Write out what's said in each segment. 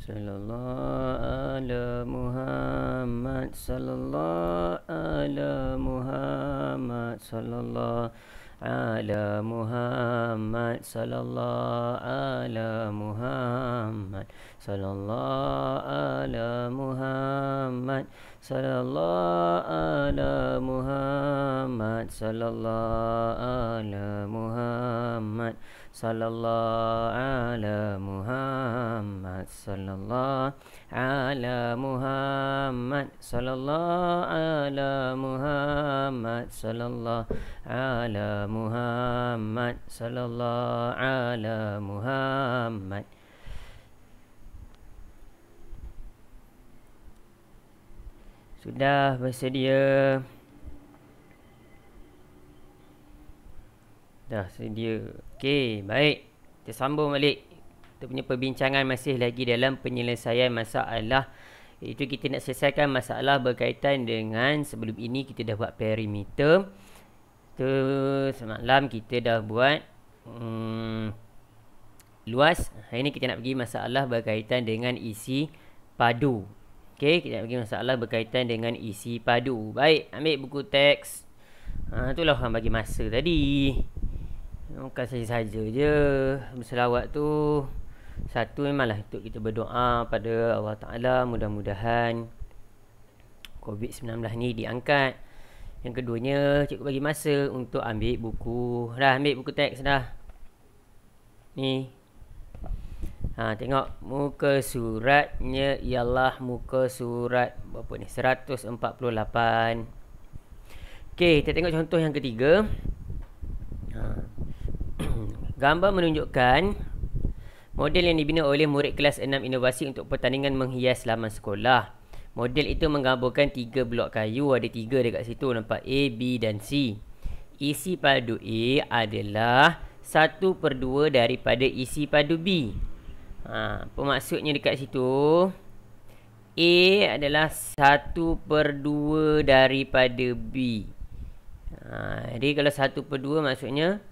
Sallallahu ala Muhammad. Sallallahu ala Muhammad. Sallallahu ala Muhammad. Sallallahu ala Muhammad. Sallallahu ala Muhammad. Sallallahu ala Muhammad. Sallallahu ala Muhammad. Sallallahu ala Muhammad. Sallallahu ala Muhammad. Sallallahu ala Muhammad. Sallallahu ala Muhammad. Sallallahu ala Muhammad. Sudah bersedia? Dah sedia. Okey, baik. Kita sambung balik. Kita punya perbincangan masih lagi dalam penyelesaian masalah. Itu kita nak selesaikan masalah berkaitan dengan sebelum ini kita dah buat perimeter. Tu semalam kita dah buat luas. Hari ni kita nak pergi masalah berkaitan dengan isi padu. Okey, kita nak pergi masalah berkaitan dengan isi padu. Baik, ambil buku teks. Itulah orang bagi masa tadi. Bukan saja-saja je berselawat tu. Satu memanglah untuk kita berdoa pada Allah Ta'ala, mudah-mudahan COVID-19 ni diangkat. Yang keduanya, cikgu bagi masa untuk ambil buku. Dah ambil buku teks dah. Ni. Tengok muka suratnya ialah muka surat berapa ni? 148. Okey, kita tengok contoh yang ketiga. Gambar menunjukkan model yang dibina oleh murid kelas 6 inovasi untuk pertandingan menghias laman sekolah. Model itu menggambarkan 3 blok kayu, ada 3 dekat situ, nampak A, B dan C. Isi padu A adalah 1/2 daripada isi padu B. Apa maksudnya dekat situ? A adalah 1/2 daripada B. Jadi kalau 1/2 maksudnya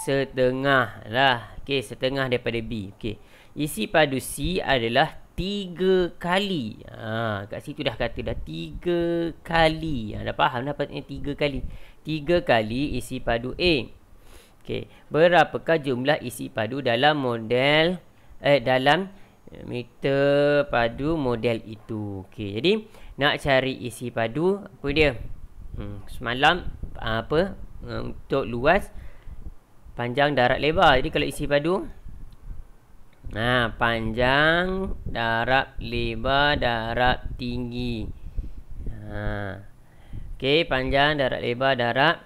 setengah lah. Okey, setengah daripada B. Okey. Isi padu C adalah 3 kali. Kat situ dah kata dah 3 kali. Dah faham dah patutnya 3 kali. 3 kali isi padu A. Okey. Berapakah jumlah isi padu dalam model dalam meter padu model itu? Okey. Jadi nak cari isi padu apa dia? Semalam untuk luas, panjang, darat, lebar. Jadi kalau isi padu, panjang, darat, lebar, darat, tinggi. Okey, panjang, darat, lebar, darat,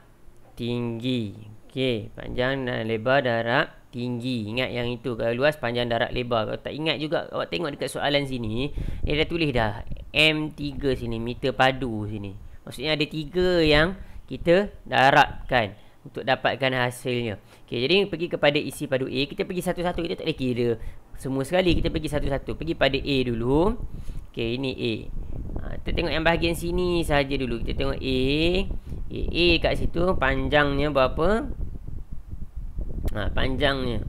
tinggi. Okey, panjang dan lebar, darat, tinggi. Ingat yang itu. Kalau luas, panjang, darat, lebar. Kalau tak ingat juga, awak tengok dekat soalan sini, dia dah tulis dah M3 sini, meter padu sini. Maksudnya ada 3 yang kita darabkan untuk dapatkan hasilnya. Okey, jadi pergi kepada isi padu A, kita pergi satu-satu, kita tak boleh kira semua sekali, kita pergi satu-satu. Pergi pada A dulu. Okey, ini A. Kita tengok yang bahagian sini saja dulu. Kita tengok A. A kat situ panjangnya berapa? Panjangnya.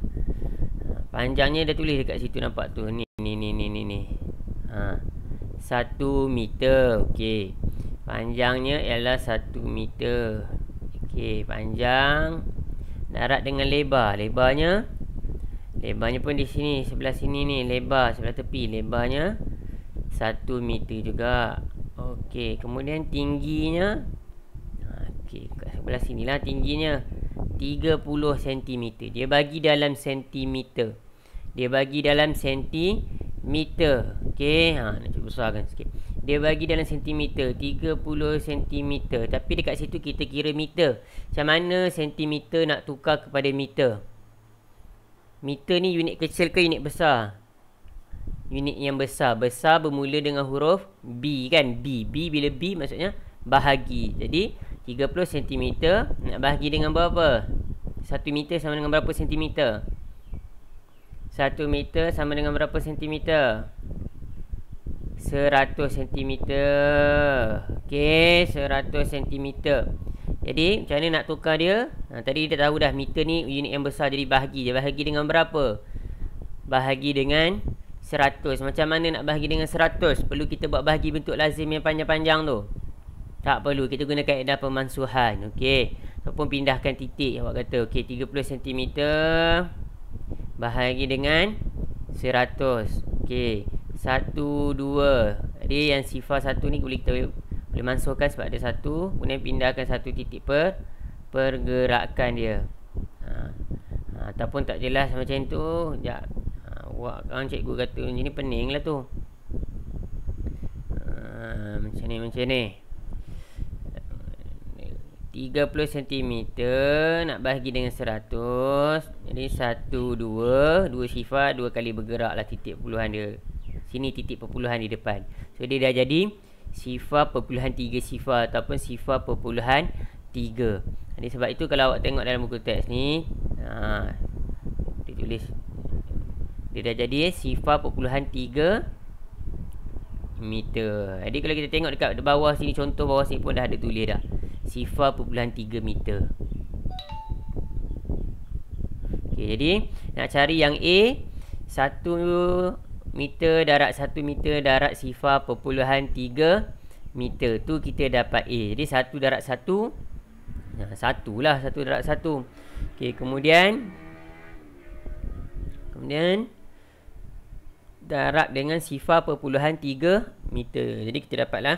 Panjangnya dah tulis dekat situ, nampak tu. Ni. 1 meter. Okey. Panjangnya ialah 1 meter. Okey, panjang, darat dengan lebar. Lebarnya pun di sini, sebelah sini ni, lebar sebelah tepi. Lebarnya 1 meter juga. Okey, kemudian tingginya, okey, kat sebelah sinilah tingginya 30 cm. Dia bagi dalam sentimeter. Okey, nak cuba besarkan sikit. Dia bagi dalam sentimeter, 30 cm. Tapi dekat situ kita kira meter. Macam mana sentimeter nak tukar kepada meter? Meter ni unit kecil ke unit besar? Unit yang besar. Besar bermula dengan huruf B kan? B bila B maksudnya bahagi. Jadi 30 cm nak bahagi dengan berapa? 1 meter sama dengan berapa sentimeter? 1 meter sama dengan berapa sentimeter? 100 cm. Okey, 100 cm. Jadi macam mana nak tukar dia? Tadi kita tahu dah meter ni unit yang besar, jadi bahagi. Dia bahagi dengan berapa? Bahagi dengan 100. Macam mana nak bahagi dengan 100? Perlu kita buat bahagi bentuk lazim yang panjang-panjang tu? Tak perlu. Kita guna kaedah pemansuhan. Okey. Ataupun pindahkan titik. Awak kata, okey, 30 cm bahagi dengan 100. Okey. 1, 2. Jadi yang sifar 1 ni boleh kita boleh mansuhkan sebab ada 1. Kemudian pindahkan 1 titik pergerakan dia. Ataupun tak jelas macam tu. Sekejap. Awak kan cikgu kata macam ni pening lah tu. Macam ni. 30 cm nak bahagi dengan 100. Jadi 1, 2 sifar 2 kali bergerak lah titik perpuluhan dia. Sini titik perpuluhan di depan. So dia dah jadi sifar perpuluhan 3 sifar ataupun sifar perpuluhan 3. Jadi sebab itu kalau awak tengok dalam buku teks ni, dia tulis dia dah jadi sifar perpuluhan 3 meter. Jadi kalau kita tengok dekat bawah sini, contoh bawah sini pun dah ada tulis dah. Sifar perpuluhan 3 meter. Okey, jadi nak cari yang A, 1 meter darat 1 meter darat sifar perpuluhan 3 meter. Tu kita dapat A. Jadi 1 darat 1. 1 lah, 1 darat 1. Okey, kemudian darab dengan sifar perpuluhan 3 meter. Jadi kita dapatlah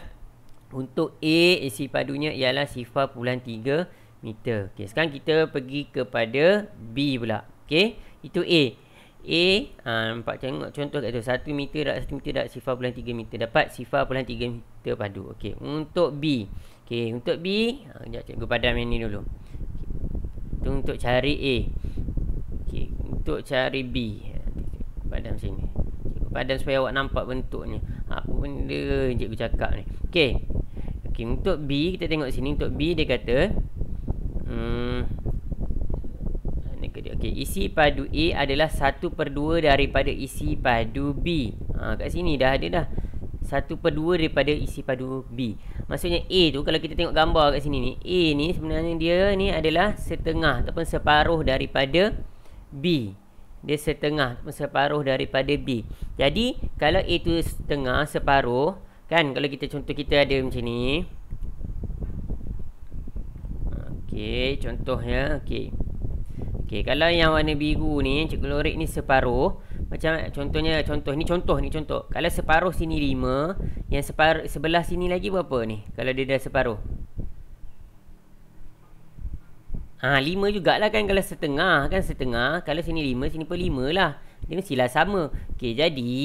untuk A, isi padunya ialah sifar perpuluhan 3 meter. Okey, sekarang kita pergi kepada B pula. Okey, itu A. Nampak tengok contoh kat tu, 1 meter darat 1 meter darat sifar perpuluhan 3 meter. Dapat sifar perpuluhan 3 meter padu. Okey, untuk B. Okey, untuk B, sekejap cikgu padam yang ni dulu. Itu untuk cari A. Okey, untuk cari B. Padam sini. Cikgu padam supaya awak nampak bentuknya. Apa benda cikgu cakap ni. Okey. Okey, untuk B kita tengok sini. Untuk B dia kata okey, isi padu A adalah 1/2 daripada isi padu B. Kat sini dah ada dah. 1/2 daripada isi padu B. Maksudnya A tu, kalau kita tengok gambar kat sini ni, A ni sebenarnya dia ni adalah setengah ataupun separuh daripada B. Dia setengah ataupun separuh daripada B. Jadi kalau A tu setengah, separuh, kan, kalau kita contoh kita ada macam ni. Okey, contohnya, okey. Okey, kalau yang warna biru ni, cikgu lorik ni separuh. Macam contohnya, contoh. Kalau separuh sini 5, yang sebelah sini lagi berapa ni? Kalau dia dah separuh. 5 jugalah kan kalau setengah. Kan setengah. Kalau sini 5, sini pun 5 lah. Dia mestilah sama. Okey, jadi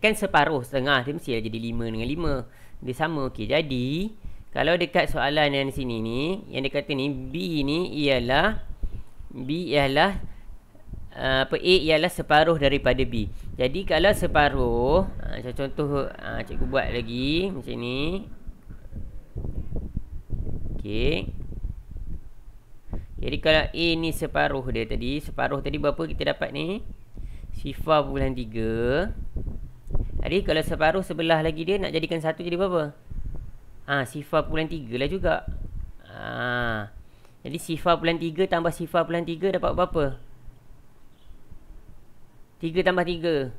kan separuh setengah. Dia mestilah jadi 5 dengan 5. Dia sama. Okey, jadi kalau dekat soalan yang sini ni, yang dia kata ni, B ialah A ialah separuh daripada B. Jadi kalau separuh, contoh cikgu buat lagi macam ni. Okey. Jadi kalau A ni separuh dia tadi, separuh tadi berapa kita dapat ni? Sifar perpuluhan 3. Jadi kalau separuh sebelah lagi dia nak jadikan 1 jadi berapa? Sifar perpuluhan 3 lah juga. Jadi sifar perpuluhan 3 tambah sifar perpuluhan 3 dapat berapa? 3 tambah 3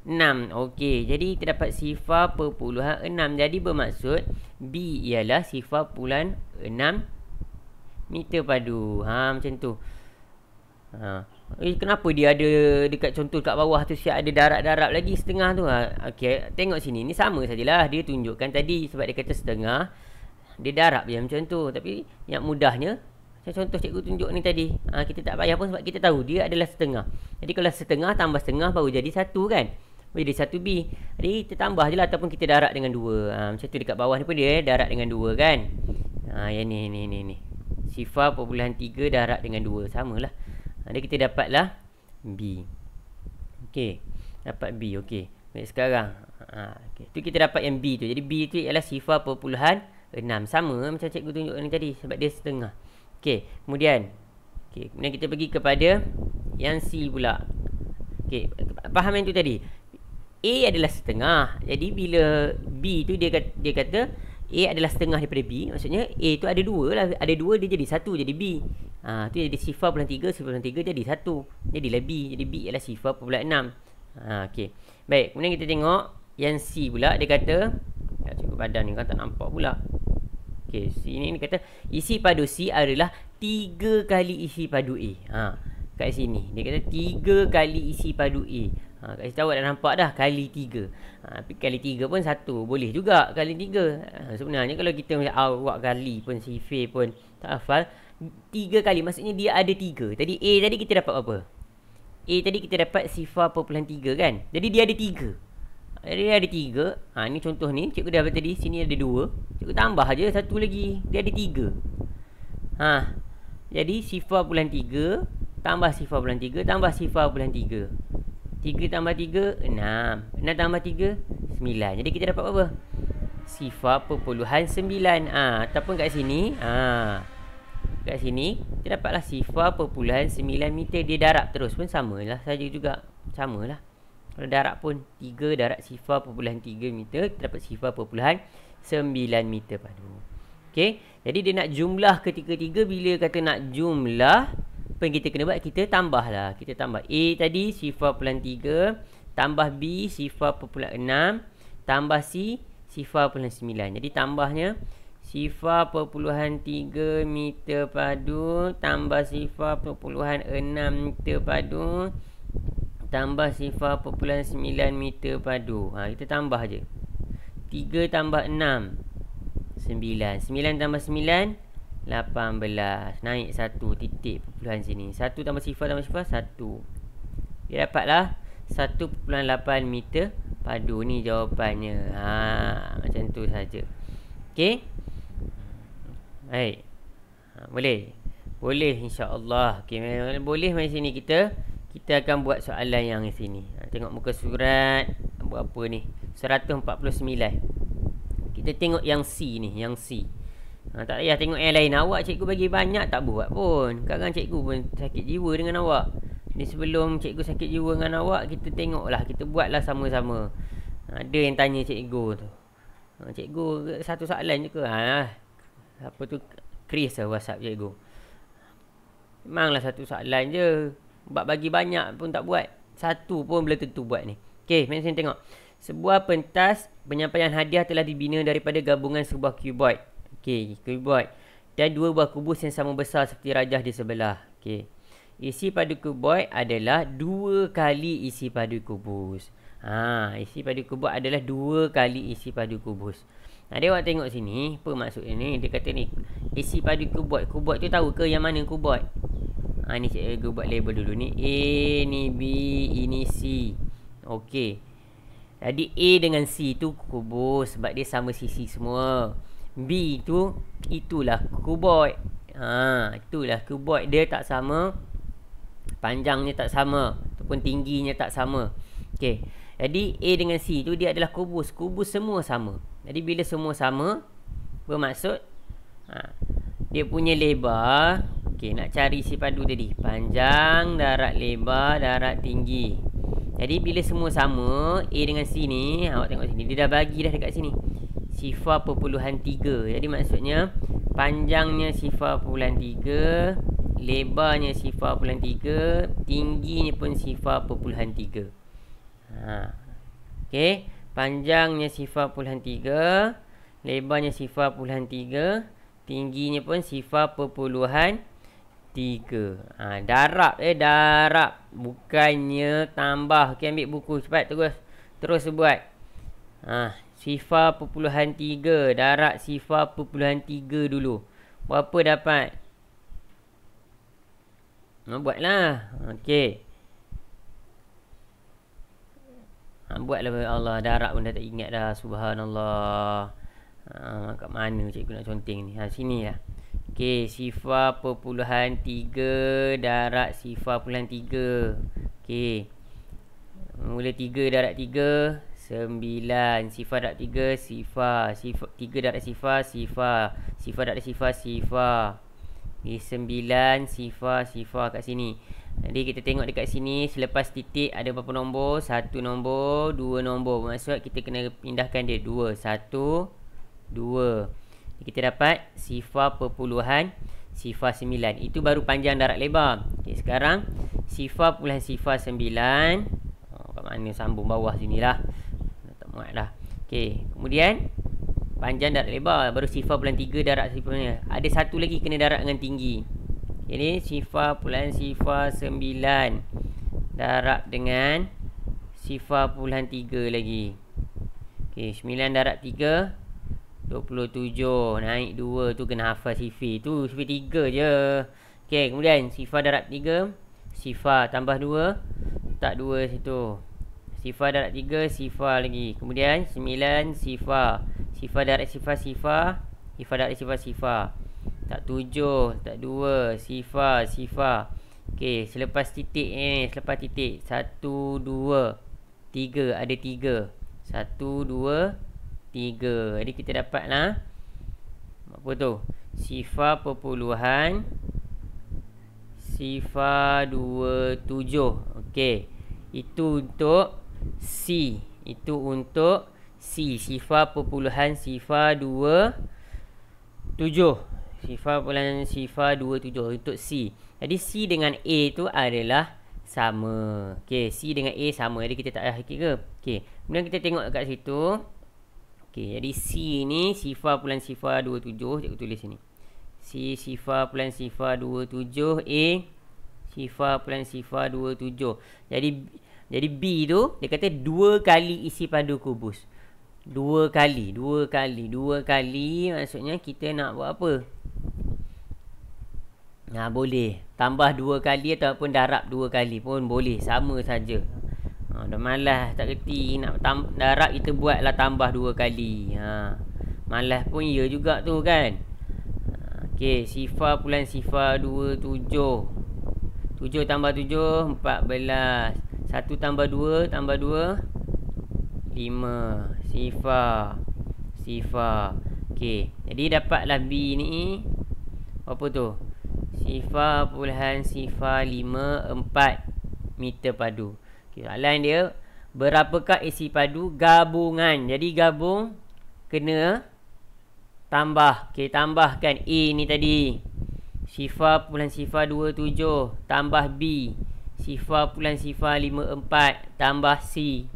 6. Okey, jadi kita dapat sifar perpuluhan 6. Jadi bermaksud B ialah sifar perpuluhan 6 meter padu. Macam tu. Kenapa dia ada dekat contoh kat bawah tu siap ada darab-darab lagi setengah tu? Okey, tengok sini. Ni sama sajalah. Dia tunjukkan tadi sebab dia kata setengah. Dia darab je macam tu. Tapi yang mudahnya, macam contoh cikgu tunjuk ni tadi. Kita tak payah pun sebab kita tahu dia adalah setengah. Jadi kalau setengah tambah setengah baru jadi 1 kan? Baru jadi 1B. Jadi kita tambah je lah ataupun kita darab dengan 2. Macam tu dekat bawah ni pun dia darab dengan 2 kan? Yang ni. Sifar perpuluhan 3 darab dengan 2. Samalah. Jadi kita dapatlah B. Okey. Dapat B. Okey. Baik, sekarang. Okay. Tu kita dapat yang B tu. Jadi B tu ialah sifar perpuluhan 6. Sama macam cikgu tunjuk ni tadi. Sebab dia setengah. Okey. Kemudian kita pergi kepada yang C pula. Okey. Faham yang tu tadi? A adalah setengah. Jadi bila B tu dia kata A adalah setengah daripada B. Maksudnya A tu ada 2 lah. Ada 2 dia jadi 1 jadi B. Tu jadi sifar perpuluhan 3. Sifar perpuluhan 3 jadi 1. Jadilah B. Jadi B ialah sifar perpuluhan 6. Okey. Baik, kemudian kita tengok yang C pula. Dia kata, ya, cikgu padan ni kan tak nampak pula. Okey, C ni dia kata isi padu C adalah 3 kali isi padu A. Kat sini dia kata 3 kali isi padu A. Kat situ awak dah nampak dah kali 3. Tapi kali 3 pun 1 boleh juga kali 3. Sebenarnya kalau kita macam awak kali pun si Faye pun tak hafal 3 kali, maksudnya dia ada 3. Tadi A tadi kita dapat apa? A tadi kita dapat sifar perpuluhan 3 kan? Jadi dia ada 3. Jadi dia ada 3. Ni contoh ni cikgu dah dapat tadi. Sini ada 2. Cikgu tambah je satu lagi. Dia ada 3. Jadi sifar perpuluhan 3 tambah sifar perpuluhan 3 tambah sifar perpuluhan 3. 3 tambah 3 6. 6 tambah 3 9. Jadi kita dapat apa? Sifar perpuluhan 9. Ataupun kat sini kat sini kita dapatlah sifar perpuluhan 9 meter. Dia darab terus pun samalah saja juga. Samalah. Kalau darab pun 3 darab sifar perpuluhan 3 meter, kita dapat sifar perpuluhan 9 meter padu. Okey. Jadi dia nak jumlah ketiga-tiga. Bila kata nak jumlah, apa yang kita kena buat? Kita tambahlah. Kita tambah A tadi sifar perpuluhan 3 tambah B sifar perpuluhan 6 tambah C sifar perpuluhan 9. Jadi tambahnya sifar perpuluhan 3 meter padu tambah sifar perpuluhan 6 meter padu tambah sifar perpuluhan 9 meter padu. Kita tambah je. 3 tambah 6 9. 9 tambah 9 18. Naik 1 titik perpuluhan sini. 1 tambah sifar 1. Dia dapatlah 1.8 meter padu. Ni jawapannya. Macam tu saja. Okey. Baik. Boleh. Boleh insya-Allah. Okey, boleh mari sini kita akan buat soalan yang di sini. Tengok muka surat berapa ni? 149. Kita tengok yang C ni, yang C. Tak payah tengok yang lain. Awak cikgu bagi banyak tak buat pun. Kadang cikgu pun sakit jiwa dengan awak. Ni sebelum cikgu sakit jiwa dengan awak, kita tengoklah, kita buatlah sama-sama. Ada yang tanya cikgu tu. Cikgu satu soalan je ke? Apa tu? Chris lah WhatsApp cikgu. Memanglah satu soalan je. Bagi banyak pun tak buat. Satu pun belum tentu buat ni. Okey, mari kita tengok. Sebuah pentas penyampaian hadiah telah dibina daripada gabungan sebuah cuboid. Okey, cuboid. Dan 2 buah kubus yang sama besar seperti rajah di sebelah. Okey. Isi padu cuboid adalah 2 kali isi padu kubus. Isi padu kubus adalah 2 kali isi padu kubus. Dia awak tengok sini, apa maksud ni? Dia kata ni, isi padu cuboid. Cuboid tu tahu ke yang mana cuboid? Ni cikgu buat label dulu. Ni A, ni B, ini C. Okey. Jadi A dengan C tu kubus sebab dia sama sisi semua. B tu itulah cuboid. Itulah cuboid. Dia tak sama, panjangnya tak sama ataupun tingginya tak sama. Okey. Jadi A dengan C tu dia adalah kubus. Kubus semua sama. Jadi bila semua sama, bermaksud dia punya lebar. Okey, nak cari isi padu tadi. Panjang darab lebar darab tinggi. Jadi bila semua sama, A dengan C ni, awak tengok sini, dia dah bagi dah dekat sini. Sifar perpuluhan 3. Jadi maksudnya panjangnya sifar perpuluhan 3, lebarnya sifar perpuluhan 3, tingginya pun sifar perpuluhan 3. Okey, panjangnya sifar perpuluhan 3, lebarnya sifar perpuluhan 3, tingginya pun sifar perpuluhan 3. Darab darab, bukannya tambah. Okey, ambil buku cepat terus buat. Sifar perpuluhan 3 darab sifar perpuluhan 3 dulu. Berapa dapat? Buatlah. Okey. Buatlah Allah, darab pun dah tak ingat dah. Subhanallah. Kat mana cikgu nak conteng ni? Sini lah. Okey, sifar perpuluhan 3 darab sifar perpuluhan 3. Okey. Mula 3 darab 3 9. Sifar darab 3 sifar. 3 darab sifar sifar. Sifar darab sifar sifar. 9 sifar kat sini. Jadi kita tengok dekat sini, selepas titik ada berapa nombor? 1 nombor, 2 nombor. Maksud kita kena pindahkan dia 2. 1 2. Kita dapat sifar perpuluhan sifar 9. Itu baru panjang darab lebar. Okey, sekarang sifar perpuluhan sifar 9. Kat mana sambung bawah sini lah. Tak muat lah. Okey, kemudian panjang darat lebar. Baru sifar bulan 3 darat sifarnya. Ada satu lagi kena darat dengan tinggi. Ini sifar bulan sifar 9 darat dengan sifar bulan 3 lagi. Okey, 9 darat 3 27. Naik 2 tu kena hafal sifir. Tu sifir 3 je. Okey, kemudian sifar darat 3, sifar tambah 2, tak 2 situ. Sifar darat 3, sifar lagi. Kemudian 9 sifar. Sifar darat sifar sifar. Sifar darat sifar sifar. Tak 7, tak 2, sifar sifar. Okey, selepas titik ni, selepas titik 1 2 3, ada 3. 1 2 3. Jadi kita dapatlah apa tu? Sifar perpuluhan sifar 27. Okey. Itu untuk C. Itu untuk C. Sifar perpuluhan sifar 27. Sifar perpuluhan sifar 27 untuk C. Jadi C dengan A tu adalah sama. Okey, C dengan A sama. Jadi kita tak payah hakik ke? Okey. Kemudian kita tengok kat situ. Okey, jadi C ni sifar perpuluhan sifar 27. Cikgu tulis sini. C sifar perpuluhan sifar 27, A sifar perpuluhan sifar 27. Jadi B tu dia kata 2 kali isi padu kubus. 2 kali maksudnya kita nak buat apa? Nah, boleh tambah 2 kali ataupun darab 2 kali pun boleh, sama saja. Dah malas tak kerti nak darab, kita buatlah tambah 2 kali. Malas pun ya juga tu kan. Okey, sifar perpuluhan sifar 27. 7 tambah 7 14. 1 tambah 2 tambah 2 5. Sifar. Okey, jadi dapatlah B ni apa tu? Sifar perpuluhan sifar 54 meter padu. Okay, soalan dia, berapakah isi padu gabungan? Jadi gabung kena tambah. Okey, tambahkan A ni tadi. Sifar perpuluhan sifar 27 tambah B. Sifar perpuluhan sifar 54 tambah C.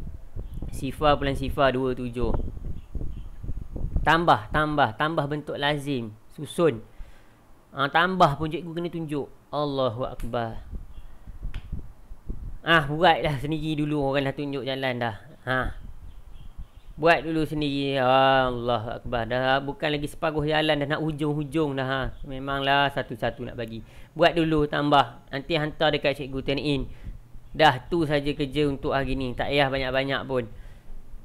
Sifar perpuluhan sifar 27. Tambah bentuk lazim, susun. Tambah pun cikgu kena tunjuk. Allahu Akbar. Buatlah sendiri dulu. Orang dah tunjuk jalan dah. Buat dulu sendiri. Allahu Akbar. Dah bukan lagi separuh jalan, dah nak hujung-hujung dah. Memanglah satu-satu nak bagi. Buat dulu, tambah. Nanti hantar dekat cikgu turn-in. Dah tu saja kerja untuk hari ni. Tak payah banyak-banyak pun.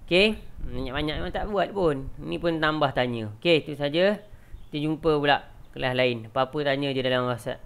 Okey, banyak-banyak memang tak buat pun. Ni pun tambah tanya. Okey, tu saja. Kita jumpa pula kelas lain. Apa-apa tanya je dalam WhatsApp.